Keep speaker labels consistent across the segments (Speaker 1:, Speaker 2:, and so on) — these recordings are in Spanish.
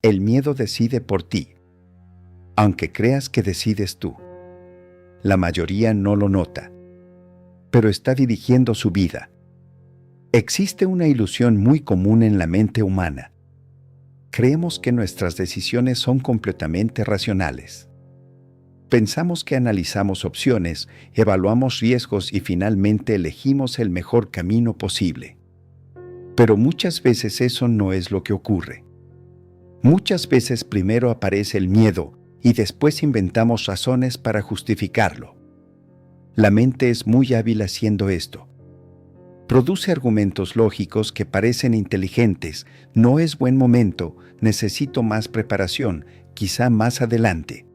Speaker 1: El miedo decide por ti, aunque creas que decides tú. La mayoría no lo nota, pero está dirigiendo su vida. Existe una ilusión muy común en la mente humana. Creemos que nuestras decisiones son completamente racionales. Pensamos que analizamos opciones, evaluamos riesgos y finalmente elegimos el mejor camino posible. Pero muchas veces eso no es lo que ocurre. Muchas veces primero aparece el miedo y después inventamos razones para justificarlo. La mente es muy hábil haciendo esto. Produce argumentos lógicos que parecen inteligentes. No es buen momento, necesito más preparación, quizá más adelante.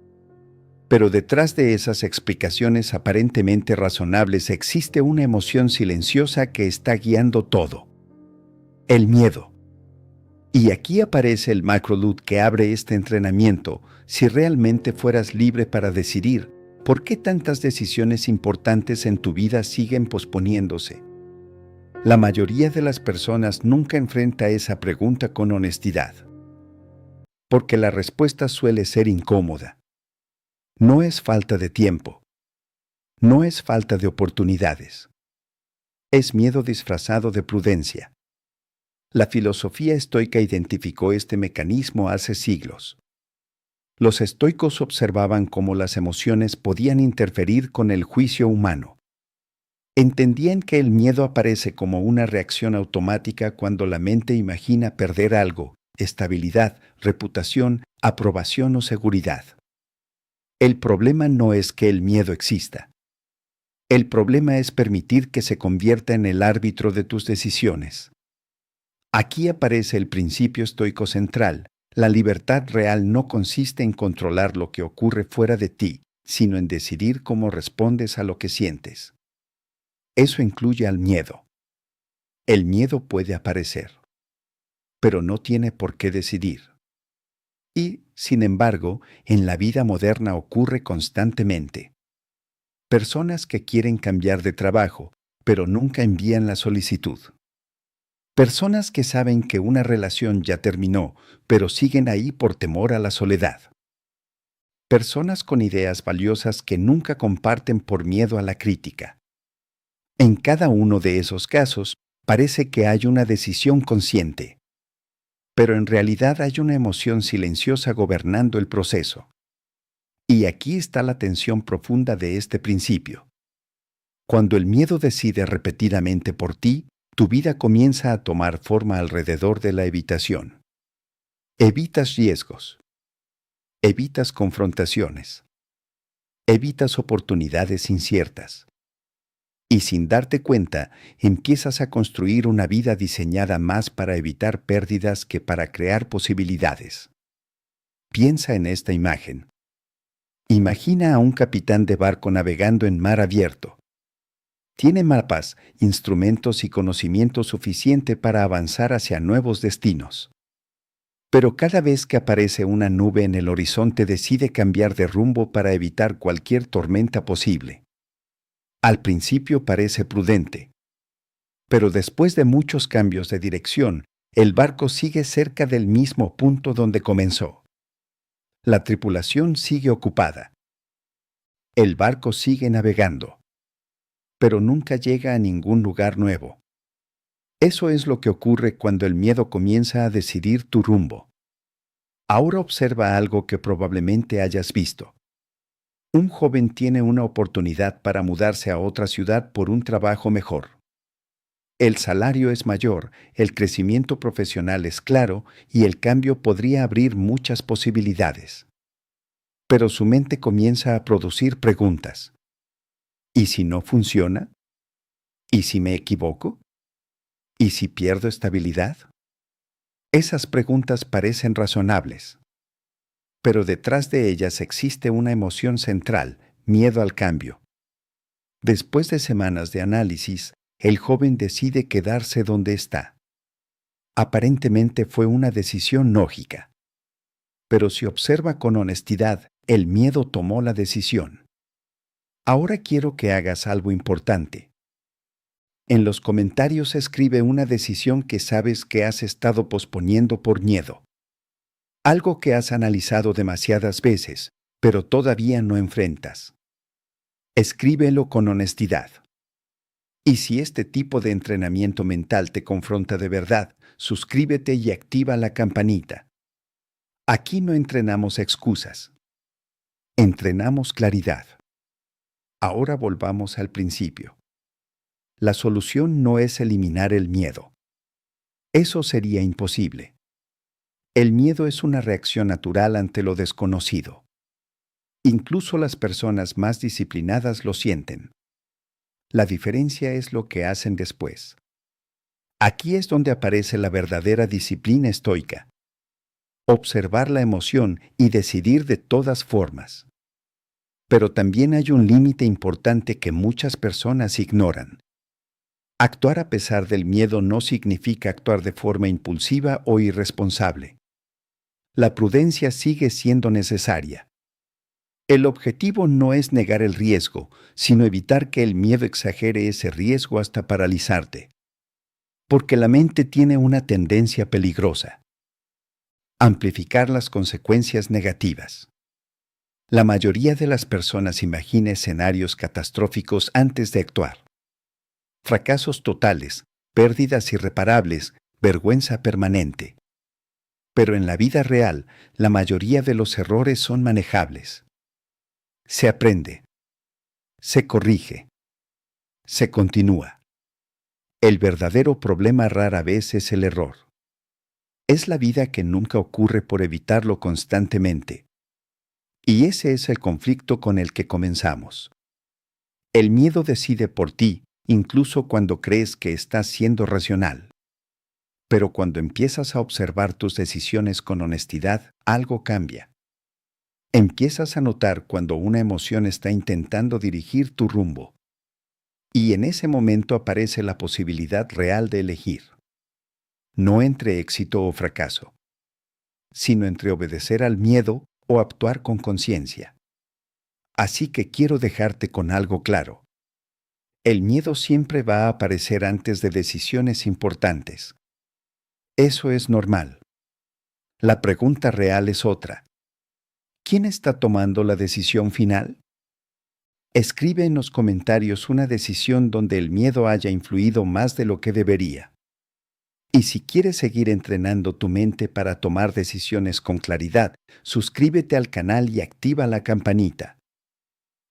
Speaker 1: Pero detrás de esas explicaciones aparentemente razonables existe una emoción silenciosa que está guiando todo. El miedo. Y aquí aparece el macroloop que abre este entrenamiento. Si realmente fueras libre para decidir, ¿por qué tantas decisiones importantes en tu vida siguen posponiéndose? La mayoría de las personas nunca enfrenta esa pregunta con honestidad, porque la respuesta suele ser incómoda. No es falta de tiempo, no es falta de oportunidades. Es miedo disfrazado de prudencia. La filosofía estoica identificó este mecanismo hace siglos. Los estoicos observaban cómo las emociones podían interferir con el juicio humano. Entendían que el miedo aparece como una reacción automática cuando la mente imagina perder algo, estabilidad, reputación, aprobación o seguridad. El problema no es que el miedo exista. El problema es permitir que se convierta en el árbitro de tus decisiones. Aquí aparece el principio estoico central. La libertad real no consiste en controlar lo que ocurre fuera de ti, sino en decidir cómo respondes a lo que sientes. Eso incluye al miedo. El miedo puede aparecer, pero no tiene por qué decidir. Y, sin embargo, en la vida moderna ocurre constantemente. Personas que quieren cambiar de trabajo, pero nunca envían la solicitud. Personas que saben que una relación ya terminó, pero siguen ahí por temor a la soledad. Personas con ideas valiosas que nunca comparten por miedo a la crítica. En cada uno de esos casos, parece que hay una decisión consciente. Pero en realidad hay una emoción silenciosa gobernando el proceso. Y aquí está la tensión profunda de este principio. Cuando el miedo decide repetidamente por ti, tu vida comienza a tomar forma alrededor de la evitación. Evitas riesgos. Evitas confrontaciones. Evitas oportunidades inciertas. Y sin darte cuenta, empiezas a construir una vida diseñada más para evitar pérdidas que para crear posibilidades. Piensa en esta imagen. Imagina a un capitán de barco navegando en mar abierto. Tiene mapas, instrumentos y conocimiento suficiente para avanzar hacia nuevos destinos. Pero cada vez que aparece una nube en el horizonte decide cambiar de rumbo para evitar cualquier tormenta posible. Al principio parece prudente, pero después de muchos cambios de dirección, el barco sigue cerca del mismo punto donde comenzó. La tripulación sigue ocupada. El barco sigue navegando, pero nunca llega a ningún lugar nuevo. Eso es lo que ocurre cuando el miedo comienza a decidir tu rumbo. Ahora observa algo que probablemente hayas visto. Un joven tiene una oportunidad para mudarse a otra ciudad por un trabajo mejor. El salario es mayor, el crecimiento profesional es claro y el cambio podría abrir muchas posibilidades. Pero su mente comienza a producir preguntas. ¿Y si no funciona? ¿Y si me equivoco? ¿Y si pierdo estabilidad? Esas preguntas parecen razonables. Pero detrás de ellas existe una emoción central, miedo al cambio. Después de semanas de análisis, el joven decide quedarse donde está. Aparentemente fue una decisión lógica. Pero si observa con honestidad, el miedo tomó la decisión. Ahora quiero que hagas algo importante. En los comentarios escribe una decisión que sabes que has estado posponiendo por miedo. Algo que has analizado demasiadas veces, pero todavía no enfrentas. Escríbelo con honestidad. Y si este tipo de entrenamiento mental te confronta de verdad, suscríbete y activa la campanita. Aquí no entrenamos excusas. Entrenamos claridad. Ahora volvamos al principio. La solución no es eliminar el miedo. Eso sería imposible. El miedo es una reacción natural ante lo desconocido. Incluso las personas más disciplinadas lo sienten. La diferencia es lo que hacen después. Aquí es donde aparece la verdadera disciplina estoica. Observar la emoción y decidir de todas formas. Pero también hay un límite importante que muchas personas ignoran. Actuar a pesar del miedo no significa actuar de forma impulsiva o irresponsable. La prudencia sigue siendo necesaria. El objetivo no es negar el riesgo, sino evitar que el miedo exagere ese riesgo hasta paralizarte. Porque la mente tiene una tendencia peligrosa: amplificar las consecuencias negativas. La mayoría de las personas imagina escenarios catastróficos antes de actuar. Fracasos totales, pérdidas irreparables, vergüenza permanente. Pero en la vida real, la mayoría de los errores son manejables. Se aprende. Se corrige. Se continúa. El verdadero problema rara vez es el error. Es la vida que nunca ocurre por evitarlo constantemente. Y ese es el conflicto con el que comenzamos. El miedo decide por ti, incluso cuando crees que estás siendo racional. Pero cuando empiezas a observar tus decisiones con honestidad, algo cambia. Empiezas a notar cuando una emoción está intentando dirigir tu rumbo. Y en ese momento aparece la posibilidad real de elegir. No entre éxito o fracaso, sino entre obedecer al miedo o actuar con conciencia. Así que quiero dejarte con algo claro. El miedo siempre va a aparecer antes de decisiones importantes. Eso es normal. La pregunta real es otra. ¿Quién está tomando la decisión final? Escribe en los comentarios una decisión donde el miedo haya influido más de lo que debería. Y si quieres seguir entrenando tu mente para tomar decisiones con claridad, suscríbete al canal y activa la campanita.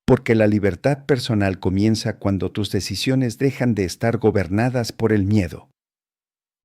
Speaker 1: Porque la libertad personal comienza cuando tus decisiones dejan de estar gobernadas por el miedo.